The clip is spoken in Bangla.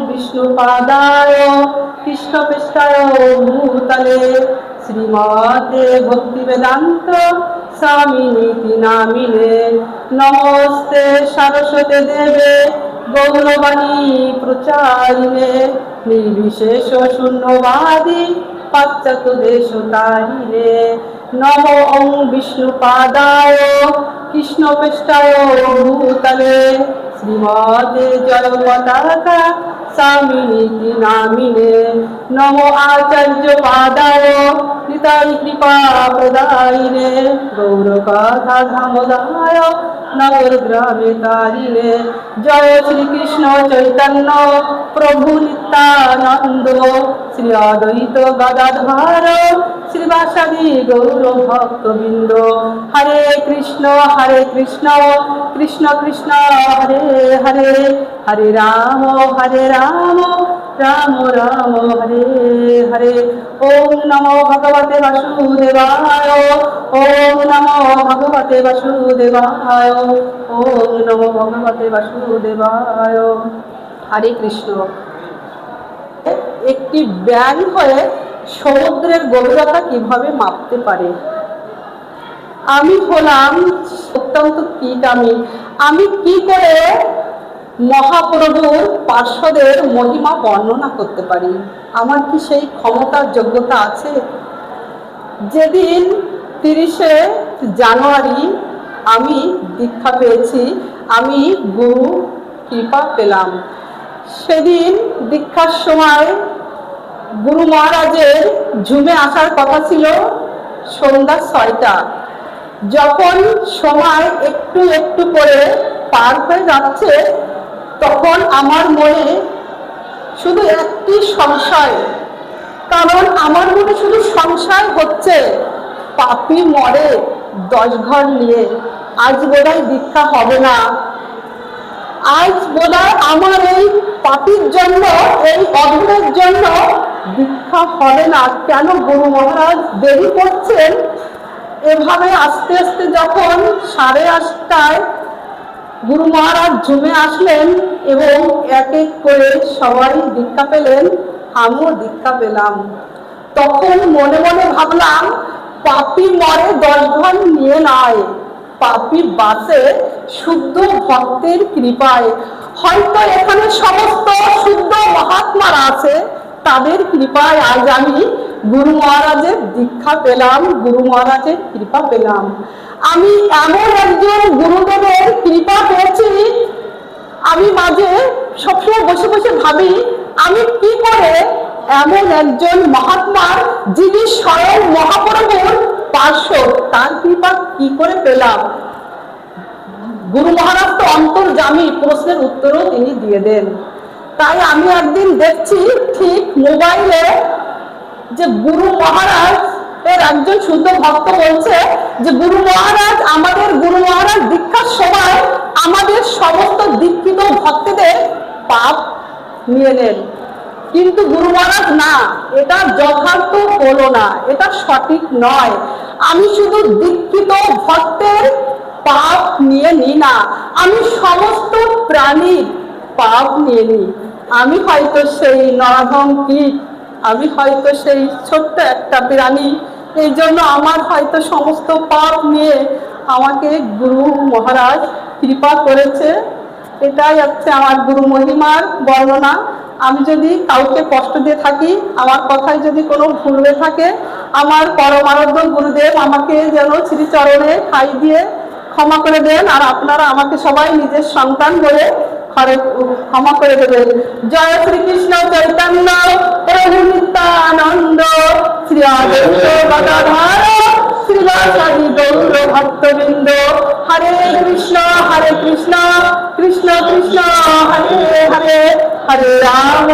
विष्णुपादाय कृष्णपृष्ठाय भूतले श्रीमते भक्तिवेदांत स्वामिनीति नामिने नमस्ते सरस्वती देवे गौरवाणी प्रचारिणे निर्विशेष शून्यवादी पाश्चात्य देशतारिणे नमो विष्णुपादाय कृष्णपृष्ठाय भूतले श्रीमते जय पताका स्वामिनीति नामिने नमो आचार्य पादाय निताय कृपा प्रदायिने गौरकथा धामोदाय नगर ग्रामे तारिणे जय श्री कृष्ण चैतन्य प्रभु नित्यानंद श्री अद्वैत गदाधर श्रीवासादि गौर भक्तबिंद हरे कृष्ण कृष्ण कृष्ण हरे हरे हरे राम राम राम हरे हरे ओम नमो भगवते वासुदेवाय ओम नमो भगवते वासुदेवाय ओम नमो भगवते वासुदेवाय हरे कृष्ण একটি ব্যাঙ হয়ে সমুদ্রের গভীরতা কিভাবে মাপতে পারে আমি হলাম অত্যন্ত কীট আমি কি করে মহাপ্রভুর পার্শ্বদের মহিমা বর্ণনা করতে পারি আমার কি সেই ক্ষমতার যোগ্যতা আছে যেদিন 30শে জানুয়ারি আমি দীক্ষা পেয়েছি আমি গুরু কৃপা পেলাম সেদিন দীক্ষার সময় গুরু মহারাজের ঝুমে আসার কথা ছিল সন্ধ্যা 6টা যখন সময় একটু একটু করে পার হয়ে যাচ্ছে তখন আমার মনে শুধু একটি সংশয় কারণ আমার মনে শুধু সংশয় হচ্ছে পাপী মরে 10 ঘর নিয়ে আজ বোধহয় দীক্ষা হবে না আজ বোধহয় আমার এই পাপীর জন্য এই অধমের জন্য দীক্ষা হবে না কেন গুরু মহারাজ দেরি করছেন এভাবে আস্তে আস্তে যখন 8:30টায় গুরু মহারাজ ঝুমে আসলেন এবং এক এক করে সবাই দীক্ষা পেলেন আমিও দীক্ষা পেলাম তখন মনে মনে ভাবলাম পাপী মরে 10 ঘর নিয়ে নয় পাপী বাঁচে শুদ্ধ ভক্তের কৃপায় হয়তো এখানে সমস্ত শুদ্ধ মহাত্মারা আছে তাদের কৃপায় আজ আমি গুরু মহারাজের দীক্ষা পেলাম গুরু মহারাজের কৃপা পেলাম আমি এমন একজন গুরুদেবের কৃপা পেয়েছি আমি মাঝে সবসময় বসে বসে ভাবি আমি কি করে এমন একজন মহাত্মার যিনি স্বয়ং মহাপ্রভুর পার্শ্বদ তার কৃপা কি করে পেলাম গুরু মহারাজ তো অন্তর্যামী প্রশ্নের উত্তরও তিনি দিয়ে দেন তাই আমি একদিন দেখছি ঠিক মোবাইলে যে গুরু মহারাজ এর একজন শুদ্ধ ভক্ত বলছে যে গুরু মহারাজ দীক্ষার সময় আমাদের সমস্ত দীক্ষিত ভক্তদের পাপ নিয়ে নেন কিন্তু গুরু মহারাজ না এটা যথার্থ হলো না এটা সঠিক নয় আমি শুধু দীক্ষিত ভক্তের পাপ নিয়ে নি না আমি সমস্ত প্রাণীর পাপ নিয়ে নি আমি হয়তো সেই নরাধম কীট আমি হয়তো সেই ছোট্ট একটা প্রাণী এই জন্য আমার হয়তো সমস্ত পাপ নিয়ে আমাকে গুরু মহারাজ কৃপা করেছে এটাই হচ্ছে আমার গুরু মহিমার বর্ণনা আমি যদি কাউকে কষ্ট দিয়ে থাকি আমার কথায় যদি কোনো ভুল হয়ে থাকে আমার পরমারাধ্য গুরুদেব আমাকে যেন শ্রীচরণে ঠাঁই দিয়ে ক্ষমা করে দেন আর আপনারা আমাকে সবাই নিজের সন্তান বলে ক্ষমা করে দেবেন জয় শ্রীকৃষ্ণ চৈতন্য প্রভু নিত্যানন্দ শ্রী অদ্বৈত গদাধর শ্রীবাসাদি গৌর ভক্তবৃন্দ হরে কৃষ্ণ কৃষ্ণ কৃষ্ণ হরে হরে হরে রাম